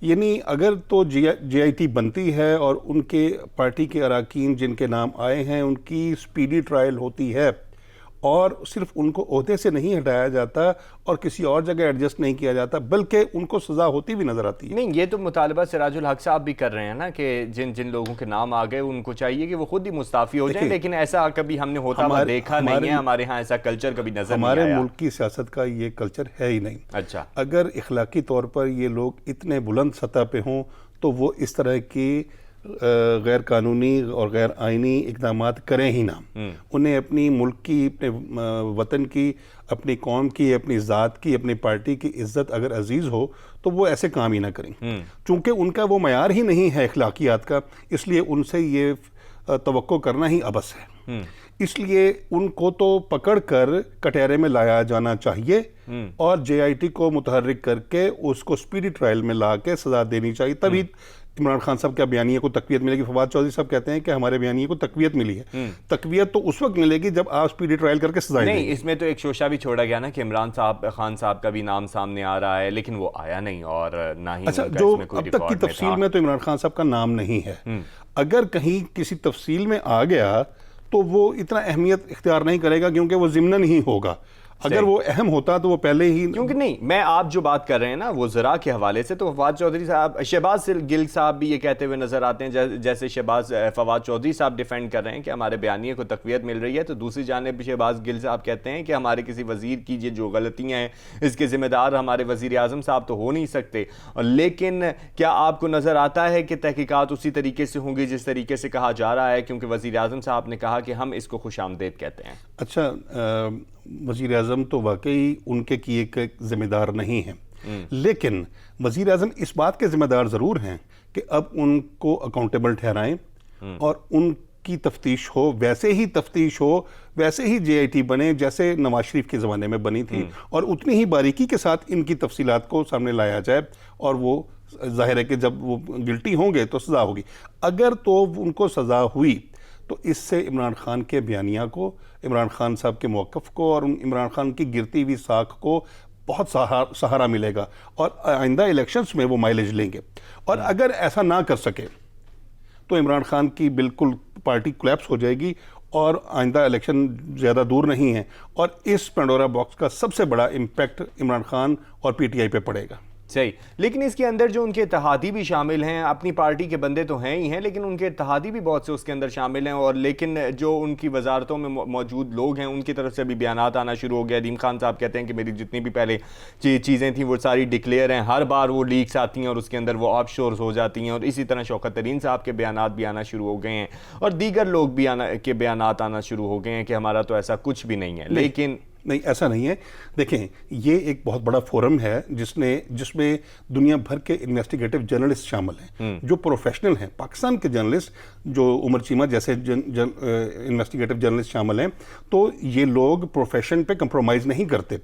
یعنی اگر تو جے آئی ٹی بنتی ہے اور ان کے پارٹی کے اراکین جن کے نام آئے ہیں ان کی سپیڈی ٹرائل ہوتی ہے اور صرف ان کو عہدے سے نہیں ہٹایا جاتا اور کسی اور جگہ ایڈجسٹ نہیں کیا جاتا بلکہ ان کو سزا ہوتی بھی نظر آتی ہے. نہیں، یہ تو مطالبہ سراج الحق صاحب بھی کر رہے ہیں نا کہ جن لوگوں کے نام آ گئے ان کو چاہیے کہ وہ خود ہی مستعفی ہو جائیں، لیکن ایسا کبھی ہم نے ہوتا ہوا دیکھا نہیں ہے. ہمارے ہاں ایسا کلچر کبھی نظر نہیں آیا. ہمارے ملک کی سیاست کا یہ کلچر ہے ہی نہیں. اچھا، اگر اخلاقی طور پر یہ لوگ اتنے بلند سطح پہ ہوں تو وہ اس طرح کی غیر قانونی اور غیر آئینی اقدامات کریں ہی نہ. انہیں اپنی ملک کی، اپنے وطن کی، اپنی قوم کی، اپنی ذات کی، اپنی پارٹی کی عزت اگر عزیز ہو تو وہ ایسے کام ہی نہ کریں. چونکہ ان کا وہ معیار ہی نہیں ہے اخلاقیات کا، اس لیے ان سے یہ توقع کرنا ہی عبث ہے. اس لیے ان کو تو پکڑ کر کٹہرے میں لایا جانا چاہیے اور جے آئی ٹی کو متحرک کر کے اس کو سپیڈی ٹرائل میں لا کے سزا دینی چاہیے. تبھی عمران خان صاحب کے بیانیے کو تقویت ملے گی. فواد چودھری صاحب کہتے ہیں کہ ہمارے بیانیے کو تقویت ملی ہے. تقویت تو اس وقت ملے گی جب آپ سپیڈی ٹرائل کر کے سزائیں دیں. نہیں، اس میں تو ایک شوشہ بھی چھوڑا گیا نا کہ عمران خان صاحب کا بھی نام سامنے آ رہا ہے، لیکن وہ آیا نہیں اور نہ ہی اچھا، ان کا جو اس میں کوئی اب تک کی ریکارڈ میں تفصیل تھا. میں تو عمران خان صاحب کا نام نہیں ہے. اگر کہیں کسی تفصیل میں آ گیا تو وہ اتنا اہمیت اختیار نہیں کرے گا کیونکہ وہ ضمناً ہی ہوگا. اگر وہ اہم ہوتا تو وہ پہلے ہی، کیونکہ نہیں، میں آپ جو بات کر رہے ہیں نا وہ ذرا کے حوالے سے، تو فواد چودھری صاحب، شہباز گل صاحب بھی یہ کہتے ہوئے نظر آتے ہیں، جیسے فواد چودھری صاحب ڈیفینڈ کر رہے ہیں کہ ہمارے بیانیے کو تقویت مل رہی ہے، تو دوسری جانب شہباز گل صاحب کہتے ہیں کہ ہمارے کسی وزیر کی یہ جو غلطیاں ہیں اس کے ذمہ دار ہمارے وزیر اعظم صاحب تو ہو نہیں سکتے. لیکن کیا آپ کو نظر آتا ہے کہ تحقیقات اسی طریقے سے ہوں گی جس طریقے سے کہا جا رہا ہے؟ کیونکہ وزیر اعظم صاحب نے کہا کہ ہم اس کو خوش آمدید کہتے ہیں. اچھا، وزیر اعظم تو واقعی ان کے کیے کے ذمہ دار نہیں ہیں، لیکن وزیر اعظم اس بات کے ذمہ دار ضرور ہیں کہ اب ان کو اکاؤنٹیبل ٹھہرائیں اور ان کی تفتیش ہو، ویسے ہی تفتیش ہو، ویسے ہی جے آئی ٹی بنے جیسے نواز شریف کے زمانے میں بنی تھی، اور اتنی ہی باریکی کے ساتھ ان کی تفصیلات کو سامنے لایا جائے. اور وہ ظاہر ہے کہ جب وہ گلٹی ہوں گے تو سزا ہوگی. اگر تو ان کو سزا ہوئی تو اس سے عمران خان کے بیانیہ کو، عمران خان صاحب کے موقف کو اور عمران خان کی گرتی ہوئی ساکھ کو بہت سہارا ملے گا اور آئندہ الیکشنز میں وہ مائلیج لیں گے. اور اگر ایسا نہ کر سکے تو عمران خان کی بالکل پارٹی کولیپس ہو جائے گی اور آئندہ الیکشن زیادہ دور نہیں ہے، اور اس پینڈورا باکس کا سب سے بڑا امپیکٹ عمران خان اور پی ٹی آئی پہ پڑے گا. صحیح، لیکن اس کے اندر جو ان کے اتحادی بھی شامل ہیں، اپنی پارٹی کے بندے تو ہیں ہی ہیں، لیکن ان کے اتحادی بھی بہت سے اس کے اندر شامل ہیں، اور لیکن جو ان کی وزارتوں میں موجود لوگ ہیں ان کی طرف سے بھی بیانات آنا شروع ہو گیا. عدیم خان صاحب کہتے ہیں کہ میری جتنی بھی پہلے چیزیں تھیں وہ ساری ڈکلیئر ہیں، ہر بار وہ لیکس آتی ہیں اور اس کے اندر وہ آف شورز ہو جاتی ہیں. اور اسی طرح شوکت ترین صاحب کے بیانات بھی آنا شروع ہو گئے ہیں اور دیگر لوگ بھی کے بیانات آنا شروع ہو گئے ہیں کہ ہمارا تو ایسا کچھ بھی نہیں ہے. لیکن نہیں، ایسا نہیں ہے. دیکھیں، یہ ایک بہت بڑا فورم ہے جس میں دنیا بھر کے انویسٹیگیٹو جرنلسٹ شامل ہیں جو پروفیشنل ہیں. پاکستان کے جرنلسٹ جو عمر چیمہ جیسے انویسٹیگیٹو جرنلسٹ شامل ہیں، تو یہ لوگ پروفیشن پہ کمپرومائز نہیں کرتے.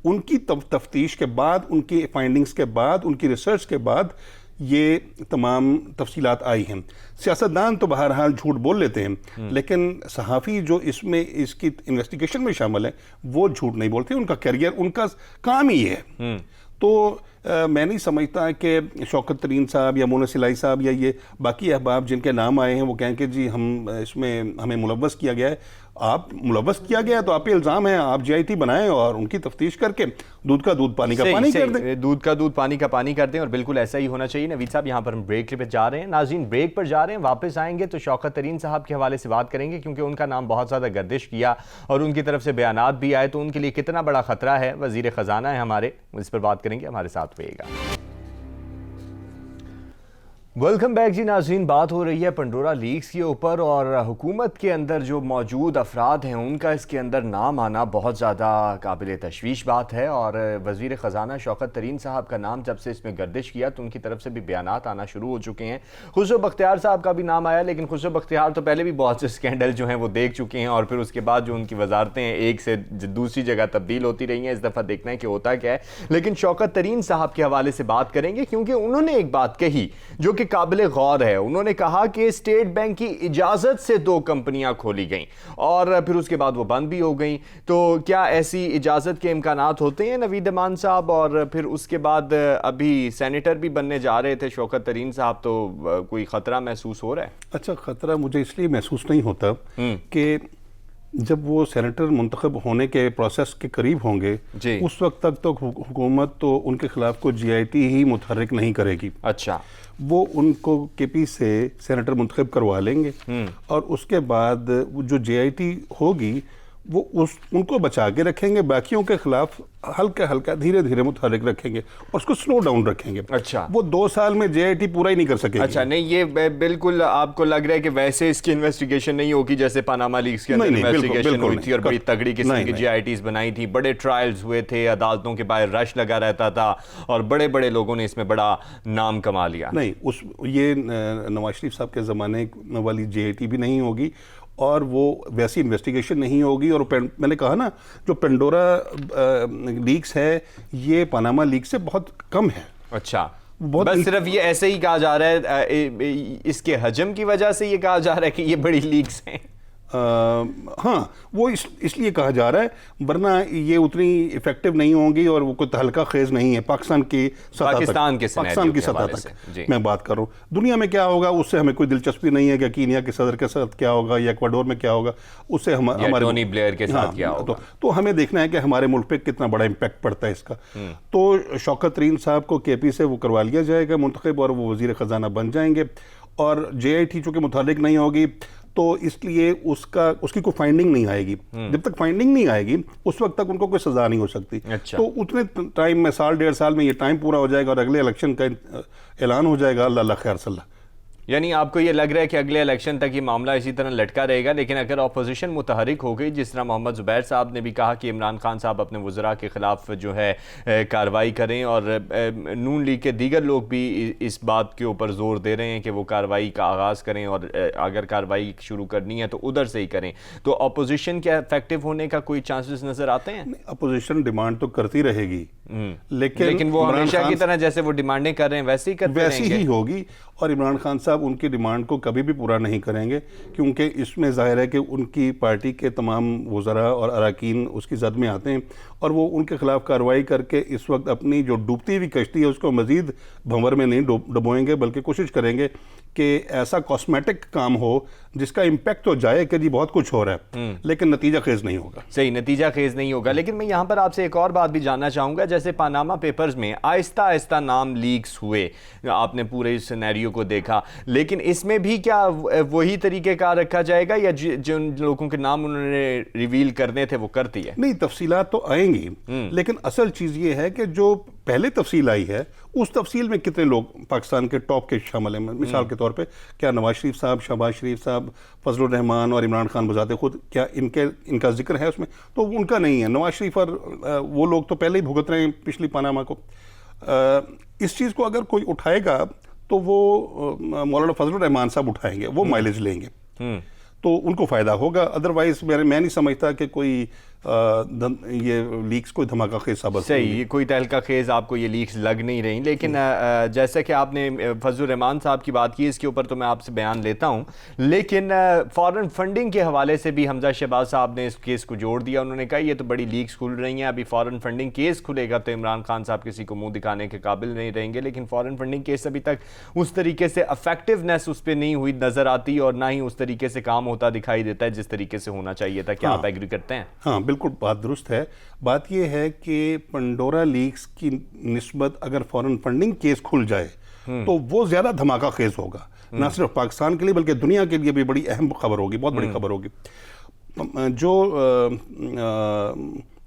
ان کی تفتیش کے بعد، ان کی فائنڈنگز کے بعد، ان کی ریسرچ کے بعد یہ تمام تفصیلات آئی ہیں. سیاستدان تو بہرحال جھوٹ بول لیتے ہیں، لیکن صحافی جو اس کی انویسٹیگیشن میں شامل ہیں وہ جھوٹ نہیں بولتے. ان کا کیریئر، ان کا کام ہی ہے. تو میں نہیں سمجھتا کہ شوکت ترین صاحب یا مونا سلائی صاحب یا یہ باقی احباب جن کے نام آئے ہیں وہ کہیں کہ جی ہمیں ملوث کیا گیا ہے. آپ ملوث کیا گیا تو آپ پہ الزام ہے، آپ جے آئی ٹی بنائیں اور ان کی تفتیش کر کے دودھ کا دودھ پانی کا پانی کر دیں. دودھ کا دودھ پانی کا پانی کر دیں، اور بالکل ایسا ہی ہونا چاہیے. نوید صاحب، یہاں پر ہم بریک پہ جا رہے ہیں. ناظرین، بریک پر جا رہے ہیں، واپس آئیں گے تو شوکت ترین صاحب کے حوالے سے بات کریں گے، کیونکہ ان کا نام بہت زیادہ گردش کیا اور ان کی طرف سے بیانات بھی آئے، تو ان کے لیے کتنا بڑا خطرہ ہے. وزیر خزانہ ہے ہمارے، اس پر بات کریں گے. ہمارے ساتھ رہیے گا. ویلکم بیک جی. ناظرین، بات ہو رہی ہے پنڈورا لیکس کے اوپر، اور حکومت کے اندر جو موجود افراد ہیں ان کا اس کے اندر نام آنا بہت زیادہ قابل تشویش بات ہے. اور وزیر خزانہ شوکت ترین صاحب کا نام جب سے اس میں گردش کیا تو ان کی طرف سے بھی بیانات آنا شروع ہو چکے ہیں. خسرو بختیار صاحب کا بھی نام آیا، لیکن خسرو بختیار تو پہلے بھی بہت سے اسکینڈل جو ہیں وہ دیکھ چکے ہیں، اور پھر اس کے بعد جو ان کی وزارتیں ایک سے دوسری جگہ تبدیل ہوتی رہی ہیں. اس دفعہ دیکھنا ہے کہ ہوتا کیا ہے. لیکن شوکت ترین صاحب کے حوالے سے بات کریں گے، کیونکہ انہوں نے ایک بات کہی جو کہ قابل غور ہے. انہوں نے کہا کہ اسٹیٹ بینک کی اجازت سے 2 کمپنیاں کھولی گئیں اور پھر اس کے بعد وہ بند بھی ہو گئیں. تو کیا ایسی اجازت کے امکانات ہوتے ہیں نوید امان صاحب؟ اور پھر اس کے بعد ابھی سینیٹر بھی بننے جا رہے تھے شوکت ترین صاحب, تو کوئی خطرہ محسوس ہو رہا ہے؟ اچھا, خطرہ مجھے اس لیے محسوس نہیں ہوتا کہ جب وہ سینیٹر منتخب ہونے کے پروسیس کے قریب ہوں گے اس وقت تک تو حکومت تو ان کے خلاف کو جی آئی ٹی ہی متحرک نہیں کرے گی. اچھا, وہ ان کو کے پی سے سینیٹر منتخب کروا لیں گے اور اس کے بعد جو جے آئی ٹی ہوگی وہ ان کو بچا کے رکھیں گے, باقیوں کے خلاف ہلکا دھیرے دھیرے متحرک رکھیں گے اور اس کو سلو ڈاؤن رکھیں گے. اچھا, وہ 2 سال میں جے آئی ٹی پورا ہی نہیں کر سکے گی. اچھا, نہیں یہ بالکل آپ کو لگ رہا ہے کہ ویسے اس کی انویسٹیگیشن نہیں ہوگی جیسے پاناما لیکس کے اندر انویسٹیگیشن ہوئی تھی اور بڑی تگڑی قسم کی جی آئی ٹیز بنائی تھی, بڑے ٹرائلز ہوئے تھے, عدالتوں کے باہر رش لگا رہتا تھا اور بڑے بڑے لوگوں نے اس میں بڑا نام کما لیا. نہیں, یہ نواز شریف صاحب کے زمانے والی جے آئی ٹی بھی نہیں ہوگی اور وہ ویسی انویسٹیگیشن نہیں ہوگی. اور میں نے کہا نا, جو پینڈورا لیکس ہے یہ پاناما لیکس سے بہت کم ہے. اچھا, بس صرف یہ ایسے ہی کہا جا رہا ہے, اس کے حجم کی وجہ سے یہ کہا جا رہا ہے کہ یہ بڑی لیکس ہیں؟ ہاں, وہ اس لیے کہا جا رہا ہے, ورنہ یہ اتنی افیکٹو نہیں ہوں گی اور وہ کوئی تہلکہ خیز نہیں ہے. پاکستان کی سطح تک میں بات کر رہا ہوں. دنیا میں کیا ہوگا اس سے ہمیں کوئی دلچسپی نہیں ہے کہ کینیا کے صدر کے ساتھ کیا ہوگا یا ایکواڈور میں کیا ہوگا, اس سے ہمارے ٹونی بلیئر کے ساتھ کیا ہوگا. تو ہمیں دیکھنا ہے کہ ہمارے ملک پہ کتنا بڑا امپیکٹ پڑتا ہے اس کا. تو شوکت ترین صاحب کو کے پی سے وہ کروا لیا جائے گا منتخب اور وہ وزیر خزانہ بن جائیں گے. اور جے آئی ٹی چونکہ متحرک نہیں ہوگی تو اس لیے اس کی کوئی فائنڈنگ نہیں آئے گی. جب تک فائنڈنگ نہیں آئے گی اس وقت تک ان کو کوئی سزا نہیں ہو سکتی. تو اتنے ٹائم میں 1.5 سال میں یہ ٹائم پورا ہو جائے گا اور اگلے الیکشن کا اعلان ہو جائے گا. اللہ خیر صلی اللہ. یعنی آپ کو یہ لگ رہا ہے کہ اگلے الیکشن تک یہ معاملہ اسی طرح لٹکا رہے گا, لیکن اگر اپوزیشن متحرک ہو گئی, جس طرح محمد زبیر صاحب نے بھی کہا کہ عمران خان صاحب اپنے وزراء کے خلاف جو ہے کارروائی کریں, اور نون لیگ کے دیگر لوگ بھی اس بات کے اوپر زور دے رہے ہیں کہ وہ کارروائی کا آغاز کریں اور اگر کارروائی شروع کرنی ہے تو ادھر سے ہی کریں, تو اپوزیشن کیا افیکٹو ہونے کا کوئی چانسز نظر آتے ہیں؟ اپوزیشن ڈیمانڈ تو کرتی رہے گی, لیکن وہ ہمیشہ کی طرح جیسے وہ ڈیمانڈیں کر رہے ہیں ویسے ہی کرتے رہیں گے. ویسی ہی ہوگی, اور عمران خان صاحب ان کی ڈیمانڈ کو کبھی بھی پورا نہیں کریں گے, کیونکہ اس میں ظاہر ہے کہ ان کی پارٹی کے تمام وزراء اور اراکین اس کی زد میں آتے ہیں اور وہ ان کے خلاف کارروائی کر کے اس وقت اپنی جو ڈوبتی ہوئی کشتی ہے اس کو مزید بھنور میں نہیں ڈبوئیں گے, بلکہ کوشش کریں گے کہ ایسا کاسمیٹک کام ہو جس کا امپیکٹ تو جائے کہ جی بہت کچھ ہو رہا ہے, لیکن نتیجہ خیز نہیں ہوگا. صحیح, نتیجہ خیز نہیں ہوگا. لیکن میں یہاں پر آپ سے ایک اور بات بھی جاننا چاہوں گا, جیسے پاناما پیپرز میں آہستہ آہستہ نام لیکس ہوئے, آپ نے پورے اس سینیریو کو دیکھا, لیکن اس میں بھی کیا وہی طریقہ کار رکھا جائے گا یا جن لوگوں کے نام انہوں نے ریویل کرنے تھے وہ کرتی ہے؟ نہیں, تفصیلات تو آئیں گی, لیکن اصل چیز یہ ہے کہ جو پہلے تفصیل آئی ہے اس تفصیل میں کتنے لوگ پاکستان کے ٹاپ کے شامل ہیں. مثال کے طور پہ کیا نواز شریف صاحب, شہباز شریف صاحب, فضل الرحمان اور عمران خان بذات خود, کیا ان کا ذکر ہے اس میں؟ تو ان کا نہیں ہے. نواز شریف اور وہ لوگ تو پہلے ہی بھگت رہے ہیں پچھلی پاناما کو. اس چیز کو اگر کوئی اٹھائے گا تو وہ مولانا فضل الرحمان صاحب اٹھائیں گے, وہ مائلیج لیں گے تو ان کو فائدہ ہوگا. ادروائز میں نہیں سمجھتا کہ کوئی یہ لیکس کوئی دھماکہ خیز ثابت صحیح, یہ کوئی تہلکہ خیز آپ کو یہ لیکس لگ نہیں رہی. لیکن جیسا کہ آپ نے فضل الرحمان صاحب کی بات کی, اس کے اوپر تو میں آپ سے بیان لیتا ہوں, لیکن فارن فنڈنگ کے حوالے سے بھی حمزہ شہباز صاحب نے اس کیس کو جوڑ دیا. انہوں نے کہا یہ تو بڑی لیکس کھل رہی ہیں, ابھی فارن فنڈنگ کیس کھلے گا تو عمران خان صاحب کسی کو منہ دکھانے کے قابل نہیں رہیں گے, لیکن فارن فنڈنگ کیس ابھی تک اس طریقے سے افیکٹونیس اس پہ نہیں ہوئی نظر آتی اور نہ ہی اس طریقے سے کام ہوتا دکھائی دیتا ہے جس طریقے سے ہونا چاہیے تھا. کیا آپ ایگری کرتے ہیں؟ ہاں بالکل, بات درست ہے. بات یہ ہے کہ پنڈورا لیکس کی نسبت اگر فارن فنڈنگ کیس کھل جائے تو وہ زیادہ دھماکہ خیز ہوگا, نہ صرف پاکستان کے لیے بلکہ دنیا کے لیے بھی بڑی اہم خبر ہوگی, بہت بڑی خبر ہوگی. جو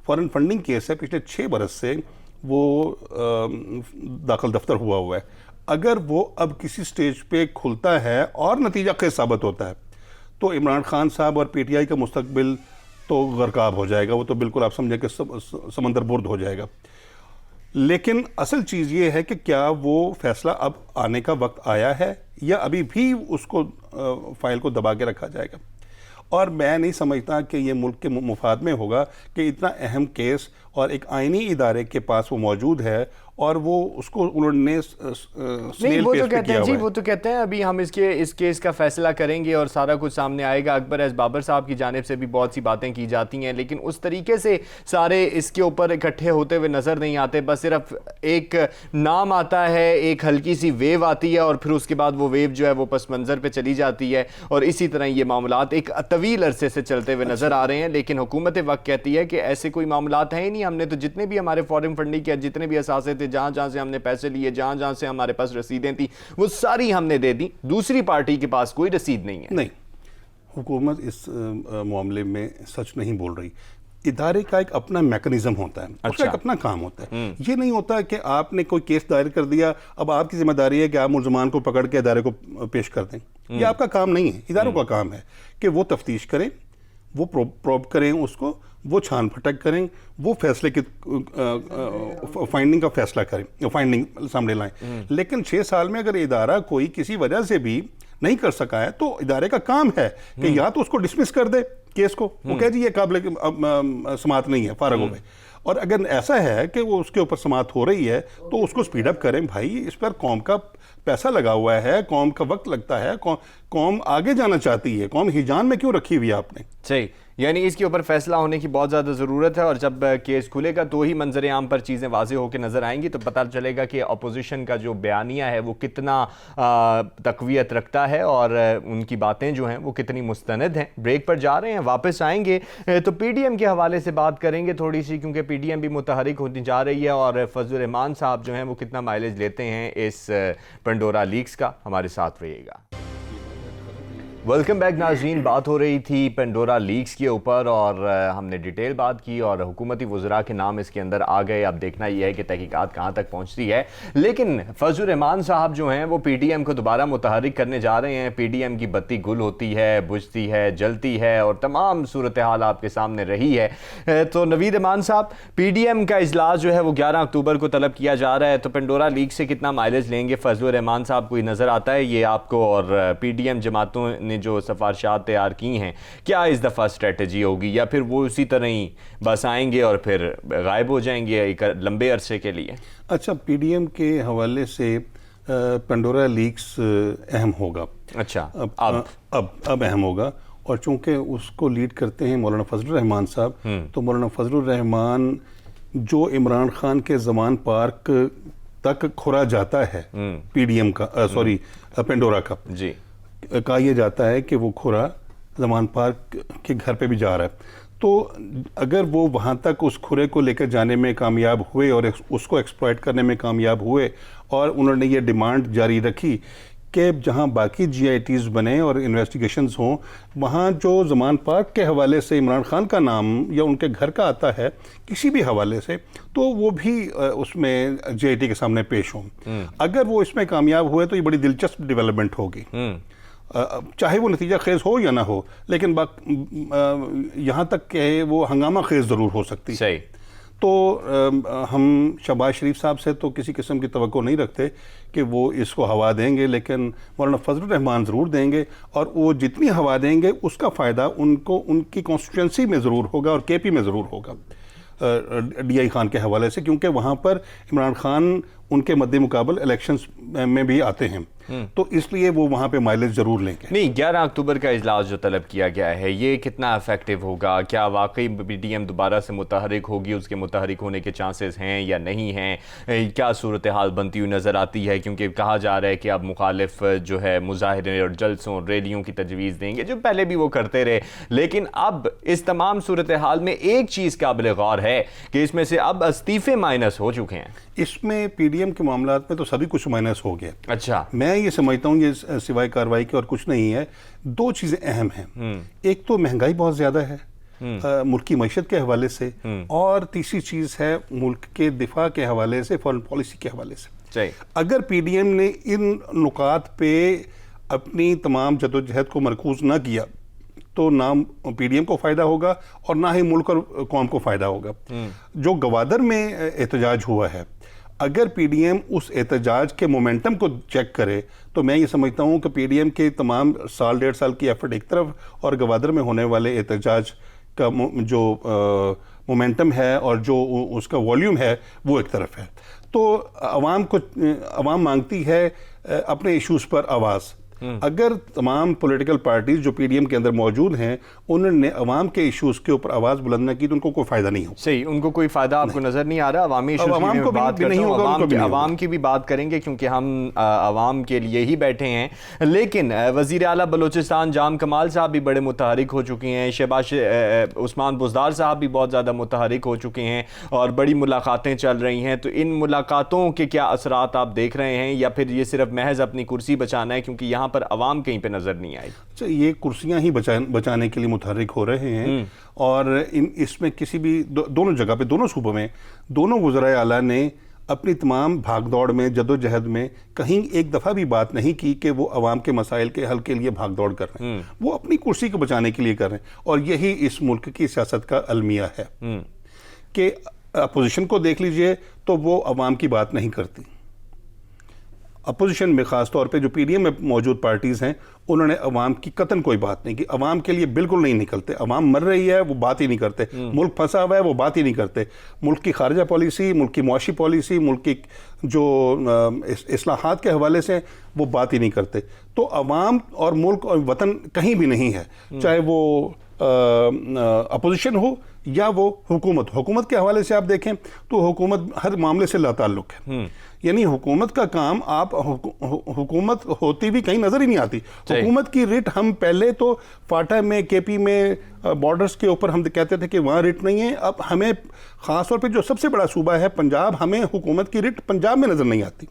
فارن فنڈنگ کیس ہے پچھلے 6 برس سے وہ داخل دفتر ہوا ہے, اگر وہ اب کسی سٹیج پہ کھلتا ہے اور نتیجہ خیز ثابت ہوتا ہے تو عمران خان صاحب اور پی ٹی آئی کا مستقبل تو غرقاب ہو جائے گا, وہ تو بالکل آپ سمجھیں کہ سمندر برد ہو جائے گا. لیکن اصل چیز یہ ہے کہ کیا وہ فیصلہ اب آنے کا وقت آیا ہے یا ابھی بھی اس کو فائل کو دبا کے رکھا جائے گا. اور میں نہیں سمجھتا کہ یہ ملک کے مفاد میں ہوگا کہ اتنا اہم کیس اور ایک آئینی ادارے کے پاس وہ موجود ہے اور وہ اس کو انہوں نے نہیں وہ تو کہتے ہیں جی وہ تو کہتے ہیں ابھی ہم اس کیس کا فیصلہ کریں گے اور سارا کچھ سامنے آئے گا. اکبر ایس بابر صاحب کی جانب سے بھی بہت سی باتیں کی جاتی ہیں لیکن اس طریقے سے سارے اس کے اوپر اکٹھے ہوتے ہوئے نظر نہیں آتے. بس صرف ایک نام آتا ہے, ایک ہلکی سی ویو آتی ہے اور پھر اس کے بعد وہ ویو جو ہے وہ پس منظر پہ چلی جاتی ہے اور اسی طرح یہ معاملات ایک طویل عرصے سے چلتے ہوئے نظر آ رہے ہیں. لیکن حکومت وقت کہتی ہے کہ ایسے کوئی معاملات ہیں ہی نہیں. ہم نے تو جتنے بھی ہمارے فارن فنڈنگ کے جتنے بھی اثاثے تھے, جہاں جہاں سے ہم نے پیسے لیے, جہاں جہاں سے ہمارے پاس رسیدیں تھیں, وہ ساری ہم نے دے دی. دوسری پارٹی کے پاس کوئی رسید نہیں ہے. نہیں, حکومت اس معاملے میں سچ نہیں بول رہی. ادارے کا ایک اپنا میکنزم ہوتا ہے, اس کا ایک اپنا کام ہوتا ہے. یہ نہیں ہوتا کہ آپ نے کوئی کیس دائر کر دیا, اب آپ کی ذمہ داری ہے کہ آپ ملزمان کو پکڑ کے ادارے کو پیش کر دیں. یہ آپ کا کام نہیں ہے. اداروں کا کام ہے کہ وہ تفتیش کریں, وہ پروب کریں, اس کو وہ چھان پھٹک کریں, وہ فیصلے کی فائنڈنگ کا فیصلہ کریں, فائنڈنگ سامنے لائیں. لیکن 6 سال میں اگر ادارہ کوئی کسی وجہ سے بھی نہیں کر سکا ہے تو ادارے کا کام ہے کہ یا تو اس کو ڈسمس کر دے کیس کو, وہ کہہ جی یہ قابل سماعت نہیں ہے, فارغ ہو گئے. اور اگر ایسا ہے کہ وہ اس کے اوپر سماعت ہو رہی ہے تو اس کو سپیڈ اپ کریں. بھائی اس پر قوم کا پیسہ لگا ہوا ہے, قوم کا وقت لگتا ہے, قوم آگے جانا چاہتی ہے, قوم ہیجان میں کیوں رکھی ہوئی ہے آپ نے. صحیح, یعنی اس کے اوپر فیصلہ ہونے کی بہت زیادہ ضرورت ہے اور جب کیس کھلے گا تو ہی منظر عام پر چیزیں واضح ہو کے نظر آئیں گی تو پتہ چلے گا کہ اپوزیشن کا جو بیانیہ ہے وہ کتنا تقویت رکھتا ہے اور ان کی باتیں جو ہیں وہ کتنی مستند ہیں. بریک پر جا رہے ہیں, واپس آئیں گے تو پی ڈی ایم کے حوالے سے بات کریں گے تھوڑی سی, کیونکہ پی ڈی ایم بھی متحرک ہوتی جا رہی ہے اور فضل الرحمان صاحب جو ہیں وہ کتنا مائلیج لیتے ہیں اس پنڈورا لیکس کا. ہمارے ساتھ رہیے گا. ویلکم بیک ناظرین. بات ہو رہی تھی پنڈورا لیکس کے اوپر اور ہم نے ڈیٹیل بات کی اور حکومتی وزراء کے نام اس کے اندر آ گئے. اب دیکھنا یہ ہے کہ تحقیقات کہاں تک پہنچتی ہے. لیکن فضل الرحمان صاحب جو ہیں وہ پی ڈی ایم کو دوبارہ متحرک کرنے جا رہے ہیں. پی ڈی ایم کی بتی گل ہوتی ہے, بجھتی ہے, جلتی ہے اور تمام صورتحال آپ کے سامنے رہی ہے. تو نوید امان صاحب, پی ڈی ایم کا اجلاس جو ہے وہ 11 اکتوبر کو طلب کیا جا رہا ہے, تو پنڈورا لیکس سے کتنا مائلیج لیں گے فضل الرحمان صاحب, کوئی نظر آتا ہے یہ آپ کو؟ اور پی ڈی ایم جماعتوں نے جو سفارشات تیار کی ہیں, کیا اس دفعہ اسٹریٹجی ہوگی یا پھر وہ اسی طرح ہی بس آئیں گے اور پھر غائب ہو جائیں گے ایک لمبے عرصے کے لیے؟ اچھا, پی ڈی ایم کے حوالے سے پنڈورا لیکس اہم ہوگا. اچھا, اب اہم ہوگا, اور چونکہ اس کو لیڈ کرتے ہیں مولانا فضل الرحمان صاحب, تو مولانا فضل الرحمان جو عمران خان کے زمان پارک تک کھرا جاتا ہے پی ڈی ایم کا, سوری پنڈورا کا, جی کہا یہ جاتا ہے کہ وہ کھرا زمان پارک کے گھر پہ بھی جا رہا ہے. تو اگر وہ وہاں تک اس کھرے کو لے کر جانے میں کامیاب ہوئے اور اس کو ایکسپلائٹ کرنے میں کامیاب ہوئے اور انہوں نے یہ ڈیمانڈ جاری رکھی کہ جہاں باقی جی آئی ٹیز بنے اور انویسٹیگیشنز ہوں, وہاں جو زمان پارک کے حوالے سے عمران خان کا نام یا ان کے گھر کا آتا ہے کسی بھی حوالے سے, تو وہ بھی اس میں جی آئی ٹی کے سامنے پیش ہوں. اگر وہ اس میں کامیاب ہوئے تو یہ بڑی دلچسپ ڈیولپمنٹ ہوگی, چاہے وہ نتیجہ خیز ہو یا نہ ہو, لیکن یہاں تک کہ وہ ہنگامہ خیز ضرور ہو سکتی. صحیح. تو ہم شہباز شریف صاحب سے تو کسی قسم کی توقع نہیں رکھتے کہ وہ اس کو ہوا دیں گے, لیکن مولانا فضل الرحمان ضرور دیں گے, اور وہ جتنی ہوا دیں گے اس کا فائدہ ان کی کانسٹیٹوئنسی میں ضرور ہوگا اور کے پی میں ضرور ہوگا ڈی آئی خان کے حوالے سے, کیونکہ وہاں پر عمران خان ان کے مد مقابل الیکشنز میں بھی آتے ہیں, تو اس لیے وہ وہاں پہ مائلیج ضرور لیں گے. نہیں, 11 اکتوبر کا اجلاس جو طلب کیا گیا ہے یہ کتنا افیکٹو ہوگا؟ کیا واقعی پی ڈی ایم دوبارہ سے متحرک ہوگی؟ اس کے متحرک ہونے کے چانسز ہیں یا نہیں ہیں؟ کیا صورتحال بنتی ہوئی نظر آتی ہے؟ کیونکہ کہا جا رہا ہے کہ اب مخالف جو ہے مظاہرے اور جلسوں ریلیوں کی تجویز دیں گے, جو پہلے بھی وہ کرتے رہے, لیکن اب اس تمام صورتحال میں ایک چیز قابل غور ہے کہ اس میں سے اب استعفے مائنس ہو چکے ہیں. اس میں پی ڈی ایم کے معاملات میں تو سبھی کچھ مائنس ہو گیا. اچھا, میں یہ سمجھتا ہوں یہ سوائے کارروائی کے اور کچھ نہیں ہے. 2 چیزیں اہم ہیں, ایک تو مہنگائی بہت زیادہ ہے ملک کی معیشت کے حوالے سے, اور تیسری چیز ہے ملک کے دفاع کے حوالے سے, فارن پالیسی کے حوالے سے. اگر پی ڈی ایم نے ان نکات پہ اپنی تمام جدوجہد کو مرکوز نہ کیا تو نہ پی ڈی ایم کو فائدہ ہوگا اور نہ ہی ملک اور قوم کو فائدہ ہوگا. جو گوادر میں احتجاج ہوا ہے, اگر پی ڈی ایم اس احتجاج کے مومنٹم کو چیک کرے تو میں یہ سمجھتا ہوں کہ پی ڈی ایم کے تمام 1.5 سال کی ایفرٹ ایک طرف اور گوادر میں ہونے والے احتجاج کا جو مومنٹم ہے اور جو اس کا والیوم ہے وہ ایک طرف ہے. تو عوام مانگتی ہے اپنے ایشوز پر آواز. اگر تمام پولیٹیکل پارٹیز جو پی ڈی ایم کے اندر موجود ہیں انہوں نے عوام کے ایشوز کے اوپر آواز بلند نہ کی تو ان کو کوئی فائدہ نہیں ہوگا. صحیح, ان کو کوئی فائدہ آپ کو نظر نہیں آ رہا. عوامی ایشوز کی میں بات کرتا ہوں, عوام کی بھی بات کریں گے کیونکہ ہم عوام کے لیے ہی بیٹھے ہیں. لیکن وزیر اعلیٰ بلوچستان جام کمال صاحب بھی بڑے متحرک ہو چکے ہیں, شہباز عثمان بزدار صاحب بھی بہت زیادہ متحرک ہو چکے ہیں اور بڑی ملاقاتیں چل رہی ہیں. تو ان ملاقاتوں کے کیا اثرات آپ دیکھ رہے ہیں, یا پھر یہ صرف محض اپنی کرسی بچانا ہے کیونکہ یہاں پر عوام کہیں پہ نظر نہیں آئی؟ یہ کرسیاں ہی بچانے کے لیے متحرک ہو رہے ہیں, اور اس میں کسی بھی دونوں جگہ پہ, دونوں صوبوں میں دونوں وزرائے اعلیٰ نے اپنی تمام بھاگ دوڑ میں, جد و جہد میں کہیں ایک دفعہ بھی بات نہیں کی کہ وہ عوام کے مسائل کے حل کے لیے بھاگ دوڑ کر رہے ہیں. وہ اپنی کرسی کو بچانے کے لیے کر رہے ہیں, اور یہی اس ملک کی سیاست کا المیہ ہے کہ اپوزیشن کو دیکھ لیجئے تو وہ عوام کی بات نہیں کرتی. اپوزیشن میں خاص طور پہ جو پی ڈی ایم میں موجود پارٹیز ہیں انہوں نے عوام کی قطن کوئی بات نہیں کی, عوام کے لیے بالکل نہیں نکلتے. عوام مر رہی ہے وہ بات ہی نہیں کرتے, ملک پھنسا ہوا ہے وہ بات ہی نہیں کرتے, ملک کی خارجہ پالیسی, ملک کی معاشی پالیسی, ملک کی جو اصلاحات کے حوالے سے وہ بات ہی نہیں کرتے. تو عوام اور ملک اور وطن کہیں بھی نہیں ہے, چاہے وہ اپوزیشن ہو یا وہ حکومت کے حوالے سے آپ دیکھیں تو حکومت ہر معاملے سے لا تعلق ہے. یعنی حکومت کا کام, آپ حکومت ہوتی بھی کہیں نظر ہی نہیں آتی. حکومت کی ریٹ ہم پہلے تو فاٹا میں, کے پی میں, بارڈرز کے اوپر ہم کہتے تھے کہ وہاں ریٹ نہیں ہے. اب ہمیں خاص طور پہ جو سب سے بڑا صوبہ ہے پنجاب, ہمیں حکومت کی ریٹ پنجاب میں نظر نہیں آتی.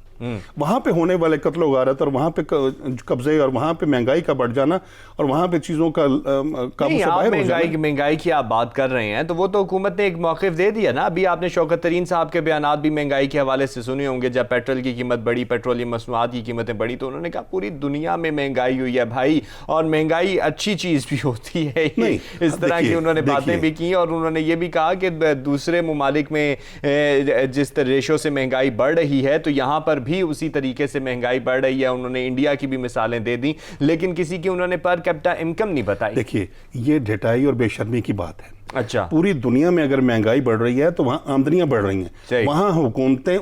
وہاں پہ ہونے والے قتل و غارت اور وہاں پہ قبضے اور وہاں پہ مہنگائی کا بڑھ جانا اور وہاں پہ چیزوں کا قابو سے باہر ہو جانا. مہنگائی کی آپ بات کر رہے ہیں تو وہ تو حکومت نے ایک موقف دے دیا نا. ابھی آپ نے شوکت ترین صاحب کے بیانات بھی مہنگائی کے حوالے سے سنے ہوں گے. جب پیٹرول کی قیمت بڑھی, پیٹرولیم مصنوعات کی قیمتیں بڑھی, تو انہوں نے کہا پوری دنیا میں مہنگائی ہوئی ہے بھائی, اور مہنگائی اچھی چیز بھی ہوتی ہے. اس طرح کی انہوں نے باتیں بھی کی, اور انہوں نے یہ بھی کہا کہ دوسرے ممالک میں جس ریشو سے مہنگائی بڑھ رہی ہے تو یہاں پر بھی اسی طریقے سے مہنگائی بڑھ رہی ہے. انہوں نے انڈیا کی بھی مثالیں دے دیں, لیکن کسی کی انہوں نے پر کیپٹا انکم نہیں بتائی. دیکھیے یہ ڈھٹائی اور بے شرمی کی بات ہے. اچھا, پوری دنیا میں اگر مہنگائی بڑھ رہی ہے تو وہاں آمدنیاں بڑھ رہی ہیں, وہاں حکومتیں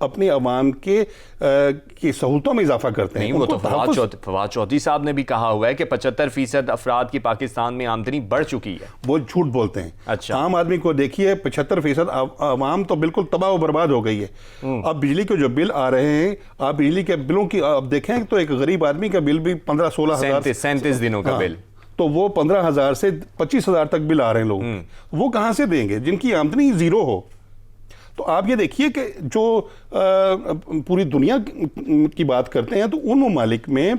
اپنی عوام کی سہولتوں میں اضافہ کرتے ہیں. نہیں, وہ تو فواد چودھری صاحب نے بھی کہا ہوا ہے کہ 75% افراد کی پاکستان میں آمدنی بڑھ چکی ہے. وہ جھوٹ بولتے ہیں. اچھا, عام آدمی کو دیکھیے 75% عوام تو بالکل تباہ و برباد ہو گئی ہے. اب بجلی کے جو بل آ رہے ہیں, آپ بجلی کے بلوں کی آپ دیکھیں تو ایک غریب آدمی کا بل بھی 15-16 ہزار, 37 دنوں کا بل, تو وہ 15,000 سے 25,000 تک بل آ رہے ہیں لوگ. وہ کہاں سے دیں گے جن کی آمدنی زیرو ہو؟ تو آپ یہ دیکھیے کہ جو پوری دنیا کی بات کرتے ہیں تو ان ممالک میں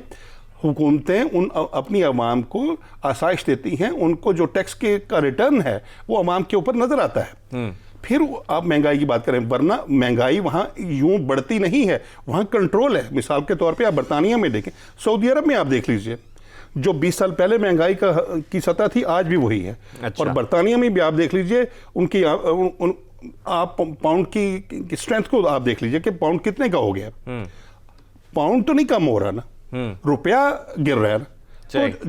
حکومتیں اپنی عوام کو آسائش دیتی ہیں, ان کو جو ٹیکس کا ریٹرن ہے وہ عوام کے اوپر نظر آتا ہے. پھر آپ مہنگائی کی بات کریں, ورنہ مہنگائی وہاں یوں بڑھتی نہیں ہے, وہاں کنٹرول ہے. مثال کے طور پہ آپ برطانیہ میں دیکھیں, سعودی عرب میں آپ دیکھ لیجئے, جو 20 سال پہلے مہنگائی کی سطح تھی آج بھی وہی ہے. اور برطانیہ میں بھی آپ دیکھ لیجئے ان کی آپ پاؤنڈ کی اسٹرینتھ کو آپ دیکھ لیجئے کہ پاؤنڈ کتنے کا ہو گیا. پاؤنڈ تو نہیں کم ہو رہا نا, روپیہ گر رہا ہے نا.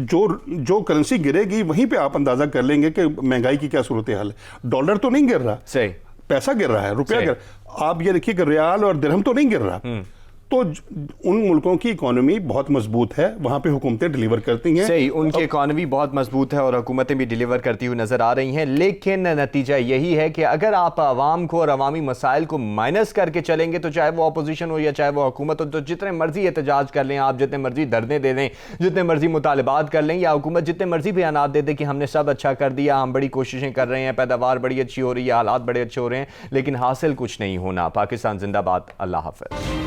تو جو کرنسی گرے گی وہیں پہ آپ اندازہ کر لیں گے کہ مہنگائی کی کیا صورتحال ہے. ڈالر تو نہیں گر رہا, پیسہ گر رہا ہے, روپیہ گر. آپ یہ دیکھیے کہ ریال اور درہم تو نہیں گر رہا. تو ان ملکوں کی اکانومی بہت مضبوط ہے, وہاں پہ حکومتیں ڈیلیور کرتی ہیں. صحیح, ان کی اکانومی بہت مضبوط ہے اور حکومتیں بھی ڈیلیور کرتی ہوئی نظر آ رہی ہیں. لیکن نتیجہ یہی ہے کہ اگر آپ عوام کو اور عوامی مسائل کو مائنس کر کے چلیں گے, تو چاہے وہ اپوزیشن ہو یا چاہے وہ حکومت ہو, تو جتنے مرضی احتجاج کر لیں آپ, جتنے مرضی دھرنے دے دیں, جتنے مرضی مطالبات کر لیں, یا حکومت جتنے مرضی بیانات دے دے کہ ہم نے سب اچھا کر دیا, ہم بڑی کوششیں کر رہے ہیں, پیداوار بڑی اچھی ہو رہی ہے, حالات بڑے اچھے ہو رہے ہیں, لیکن حاصل کچھ نہیں ہونا. پاکستان زندہ باد. اللہ حافظ.